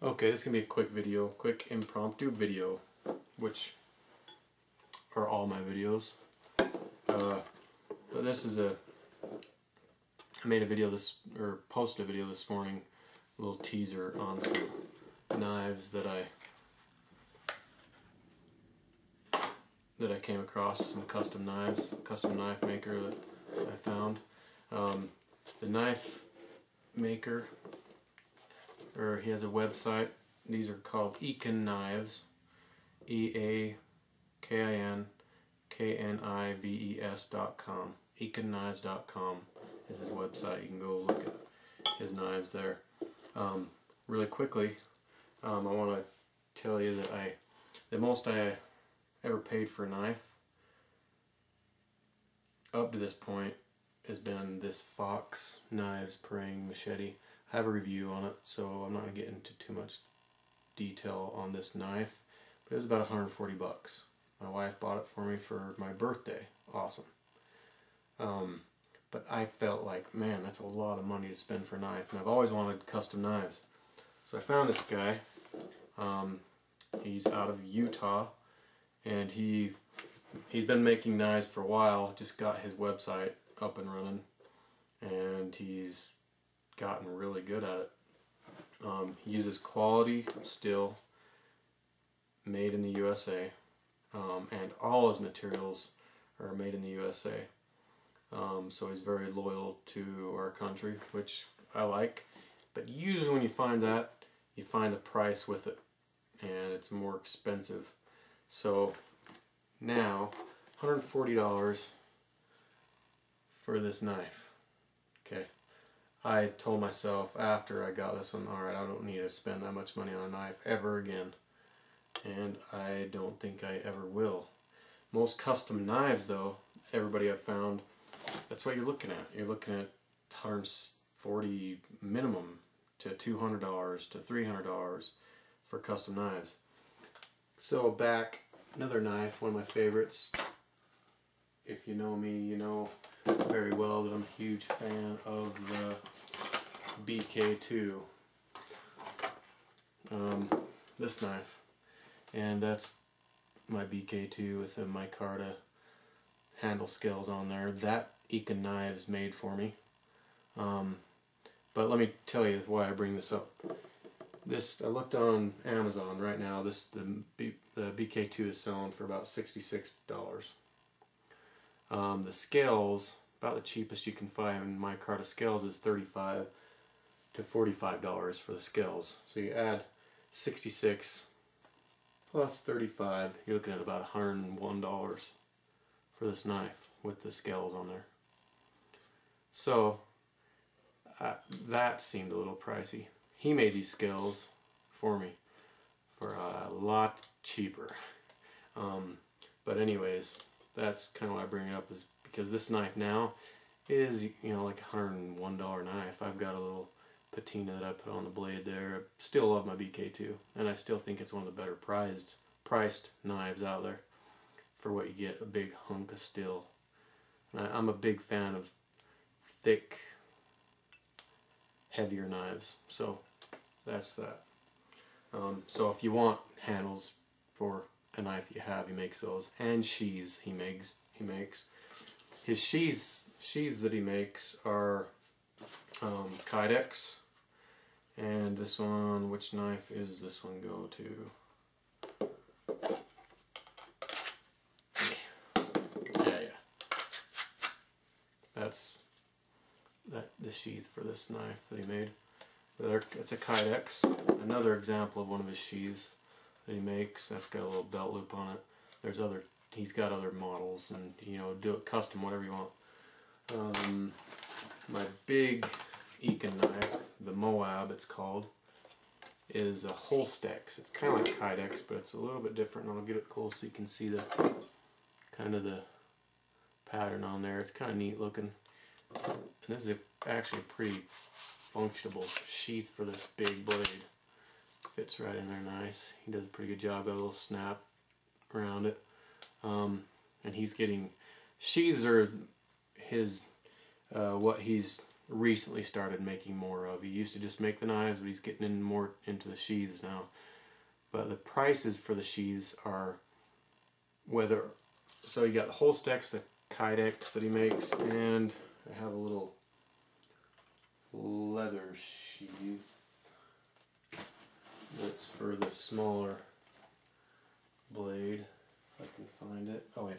Okay, this is going to be a quick video, quick impromptu video, which are all my videos. But this is I made a video posted a video this morning, a little teaser on some knives that I came across, some custom knives, custom knife maker that I found. The knife maker, he has a website. These are called Eakin Knives, EAKINKNIVES.com. EakinKnives.com is his website. You can go look at his knives there. Really quickly, I want to tell you that the most I ever paid for a knife up to this point has been this Fox Knives Praying Machete. I have a review on it, so I'm not going to get into too much detail on this knife, but it was about 140 bucks. My wife bought it for me for my birthday. Awesome. But I felt like, man, that's a lot of money to spend for a knife, and I've always wanted custom knives. So I found this guy. He's out of Utah, and he's been making knives for a while. Just got his website up and running, and he's gotten really good at it. He uses quality steel made in the USA, and all his materials are made in the USA. So he's very loyal to our country, which I like. But usually when you find that, you find the price with it, and it's more expensive. So now, $140 for this knife. Okay, I told myself after I got this one, alright, I don't need to spend that much money on a knife ever again. And I don't think I ever will. Most custom knives though, everybody I've found, that's what you're looking at. You're looking at $140 minimum to $200 to $300 for custom knives. So back, another knife, one of my favorites. If you know me, you know very well that I'm a huge fan of the BK2. This knife. And that's my BK2 with the micarta handle scales on there. That Eakin Knives made for me. But let me tell you why I bring this up. I looked on Amazon right now. The BK2 is selling for about $66. The scales, about the cheapest you can find in micarta scales is $35 to $45 for the scales. So you add 66 plus 35, you're looking at about $101 for this knife with the scales on there. So that seemed a little pricey. He made these scales for me for a lot cheaper. But anyways, that's kind of why I bring it up, is because this knife now is, you know, like a $101 knife. I've got a little patina that I put on the blade there. I still love my BK2, and I still think it's one of the better priced knives out there for what you get, a big hunk of steel. I'm a big fan of thick, heavier knives, so that's that. So if you want handles for a knife you have, he makes those, and sheaths he makes. His sheaths that he makes are Kydex, and this one, which knife is this one go to? Yeah. That's the sheath for this knife that he made. It's a Kydex. Another example of one of his sheaths that he makes. That's got a little belt loop on it. He's got other models, and you know, do it custom, whatever you want. My big Eakin knife, the Moab it's called, is a Holstex. It's kind of like Kydex, but it's a little bit different. I'll get it close so you can see the pattern on there. It's kind of neat looking. And this is actually a pretty functional sheath for this big blade. Fits right in there nice. He does a pretty good job. Got a little snap around it. And he's getting, sheaths are his, what he's recently started making more of. He used to just make the knives, but he's getting in more into the sheaths now. But the prices for the sheaths are so you got the Holstex, the Kydex that he makes, and I have a little leather sheath that's for the smaller blade. If I can find it. Oh yeah,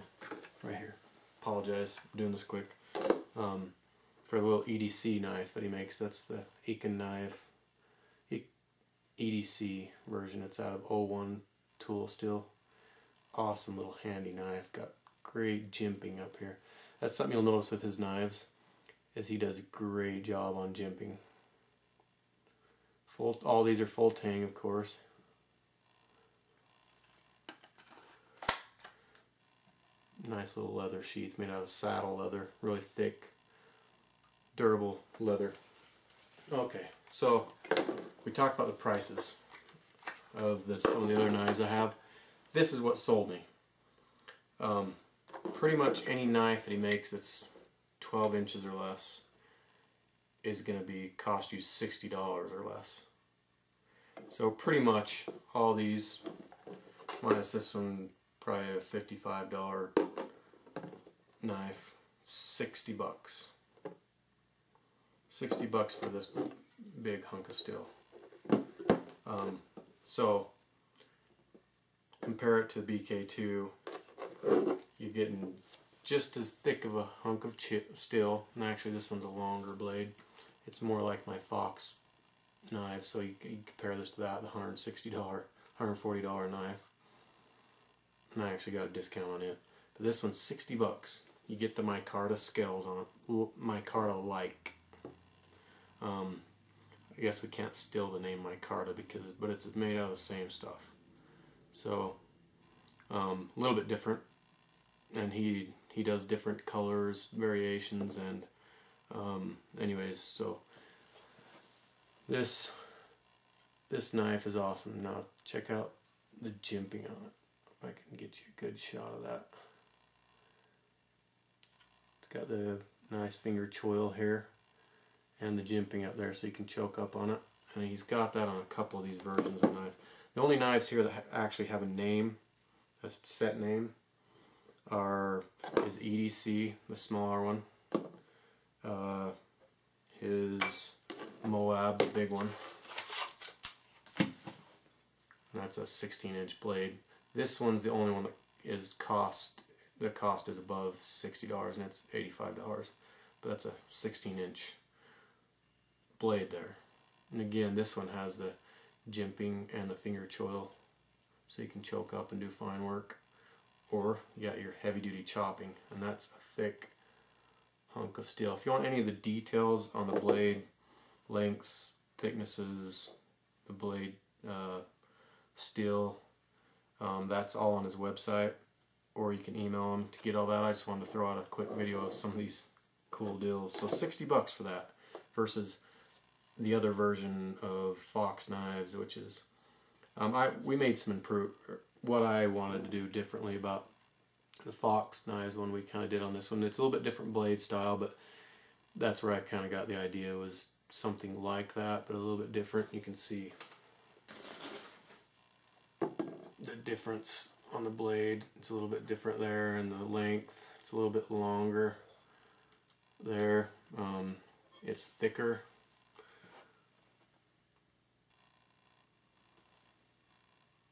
right here. Apologize, I'm doing this quick. For the little EDC knife that he makes, that's the Eakin Knife EDC version. It's out of '01 tool steel. Awesome little handy knife. Got great jimping up here. That's something you'll notice with his knives, is he does a great job on jimping. All these are full tang, of course. Nice little leather sheath made out of saddle leather, really thick, durable leather. Okay, so we talked about the prices of some of the other knives I have. This is what sold me. Pretty much any knife that he makes that's 12 inches or less is going to cost you $60 or less. So pretty much all these, minus this one, probably a $55 knife, 60 bucks. 60 bucks for this big hunk of steel. So compare it to BK2, you're getting just as thick of a hunk of steel, and actually this one's a longer blade. It's more like my Fox knife, so you compare this to that, the $160, $140 knife. And I actually got a discount on it. But this one's 60 bucks. You get the micarta scales on it, micarta-like. I guess we can't steal the name micarta but it's made out of the same stuff. So a little bit different, and he does different colors, variations, and anyways, so this knife is awesome. Now check out the jimping on it. If I can get you a good shot of that. It's got the nice finger choil here and the jimping up there, so you can choke up on it. And he's got that on a couple of these versions of knives. The only knives here that actually have a name, a set name, is EDC, the smaller one, his Moab, the big one. That's a 16-inch blade. This one's the only one that is the cost is above $60, and it's $85. But that's a 16-inch blade there. And again, this one has the jimping and the finger choil, so you can choke up and do fine work. Or you got your heavy-duty chopping, and that's a thick hunk of steel. If you want any of the details on the blade, lengths, thicknesses, the blade steel, that's all on his website, or you can email him to get all that. I just wanted to throw out a quick video of some of these cool deals. So 60 bucks for that versus the other version of Fox knives, which is we made some what I wanted to do differently about the Fox knives when we kind of did on this one. It's a little bit different blade style, but that's where I kind of got the idea, was something like that, but a little bit different. You can see the difference on the blade. It's a little bit different there, and the length, it's a little bit longer there. It's thicker.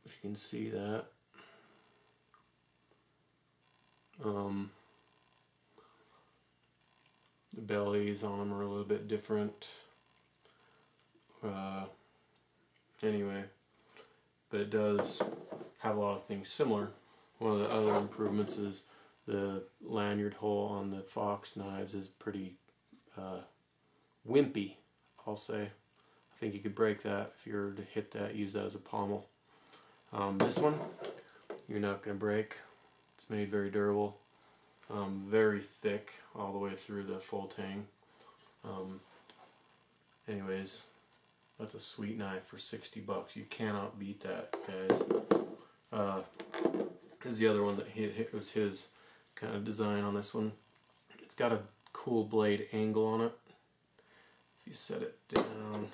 If you can see that. The bellies on them are a little bit different. Anyway, but it does have a lot of things similar. One of the other improvements is the lanyard hole on the Fox knives is pretty wimpy, I'll say. I think you could break that if you were to hit that, use that as a pommel. This one, you're not going to break. It's made very durable, very thick all the way through the full tang. Anyways, that's a sweet knife for 60 bucks. You cannot beat that, guys. This is the other one that it was his kind of design on this one. It's got a cool blade angle on it. if you set it down,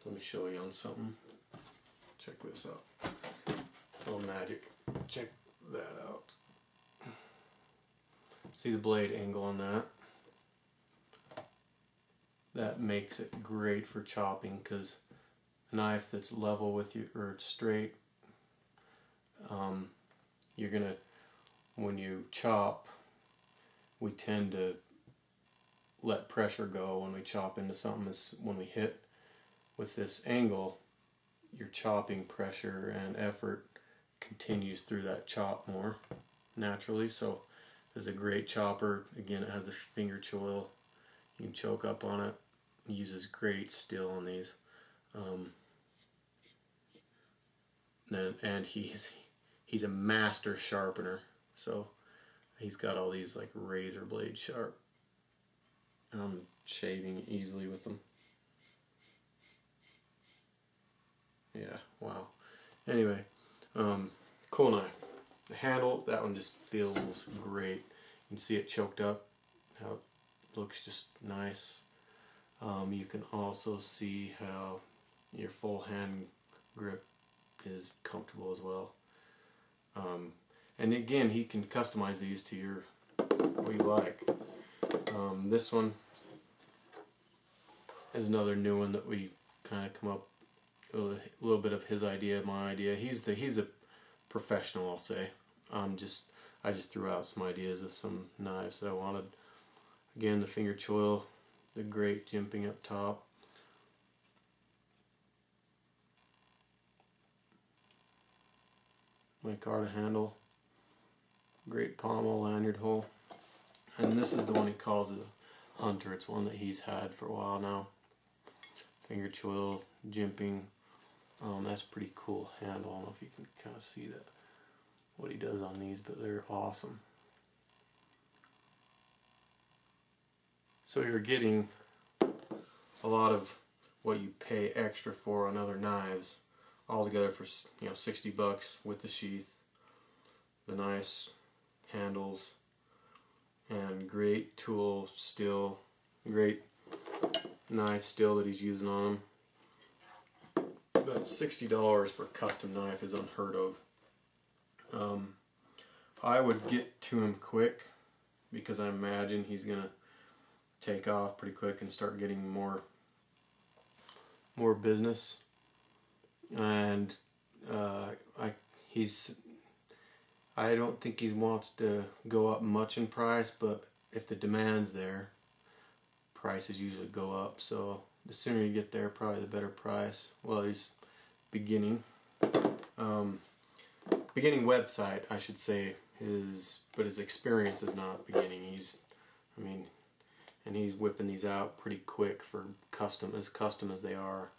let me show you on something. Check this out. Little magic. Check that out. See the blade angle on that? That makes it great for chopping, because a knife that's level with you, or straight, you're gonna, when you chop, we tend to let pressure go when we chop into something. Is when we hit. With this angle, your chopping pressure and effort continues through that chop more naturally. So this is a great chopper. Again, it has the finger choil. You can choke up on it. It uses great steel on these. And he's a master sharpener. So he's got all these like razor blade sharp. I'm shaving easily with them. Yeah, wow. Anyway, cool knife. The handle, that one just feels great. You can see it choked up, how it looks just nice. You can also see how your full hand grip is comfortable as well. And again, he can customize these to your what you like. This one is another new one that we kind of come up a little bit of his idea, my idea. He's the professional, I'll say. I just threw out some ideas of some knives that I wanted. Again, the finger choil, the great jimping up top. Micarta handle, great pommel lanyard hole, and this is the one he calls a hunter. It's one that he's had for a while now. Finger choil, jimping. That's a pretty cool handle. I don't know if you can kind of see that, what he does on these, but they're awesome. So you're getting a lot of what you pay extra for on other knives, all together for, you know, 60 bucks with the sheath, the nice handles, and great tool steel, great knife steel that he's using on them. But $60 for a custom knife is unheard of. I would get to him quick, because I imagine he's gonna take off pretty quick and start getting more business. And I don't think he wants to go up much in price, but if the demand's there, prices usually go up. So the sooner you get there, probably the better price. Well, he's beginning. Beginning website, I should say, but his experience is not beginning. And he's whipping these out pretty quick for custom as they are.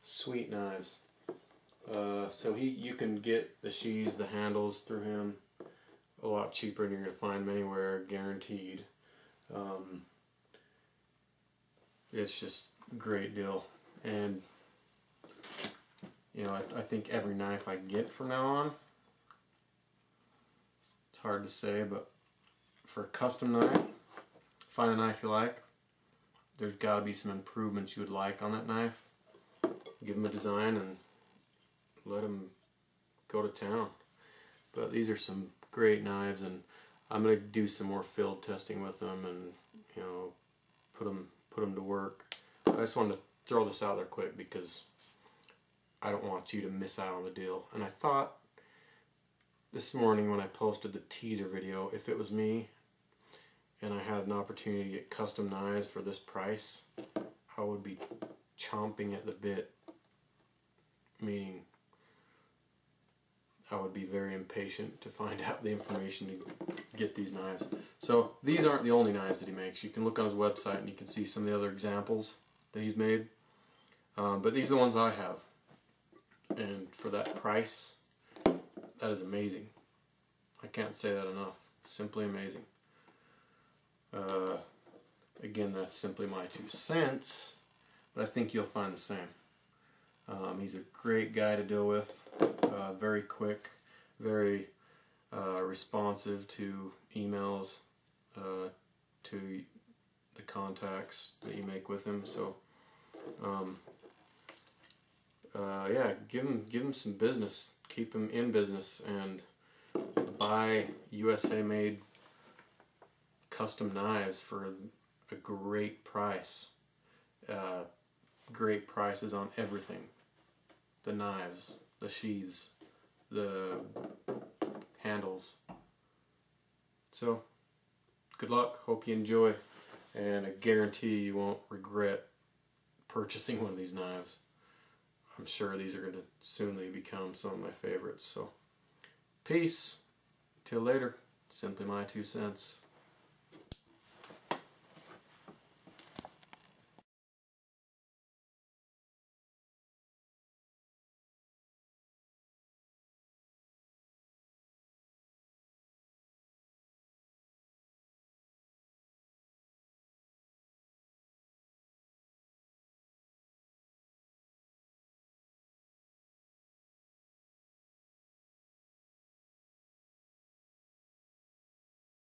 Sweet knives. So you can get the sheaths, the handles through him a lot cheaper than you're going to find them anywhere, guaranteed. It's just a great deal. And you know, I think every knife I get from now on, it's hard to say, but for a custom knife, find a knife you like, there's got to be some improvements you would like on that knife. Give them a design and let them go to town. But these are some great knives, and I'm going to do some more field testing with them, and you know, put them to work. I just wanted to throw this out there quick because I don't want you to miss out on the deal. And I thought this morning when I posted the teaser video, if it was me and I had an opportunity to get custom knives for this price, I would be chomping at the bit, meaning I would be very impatient to find out the information to get these knives. So these aren't the only knives that he makes. You can look on his website and you can see some of the other examples that he's made. But these are the ones I have. And for that price, that is amazing. I can't say that enough. Simply amazing. Again, that's simply my 2 cents, but I think you'll find the same. He's a great guy to deal with. Very quick, very responsive to emails, to the contacts that you make with him. So yeah, give him some business, keep him in business, and buy USA made custom knives for a great price. Great prices on everything. The knives, the sheaths, the handles. So, good luck, hope you enjoy, and I guarantee you won't regret purchasing one of these knives. I'm sure these are going to soonly become some of my favorites. So, peace. Till later. Simply my 2 cents.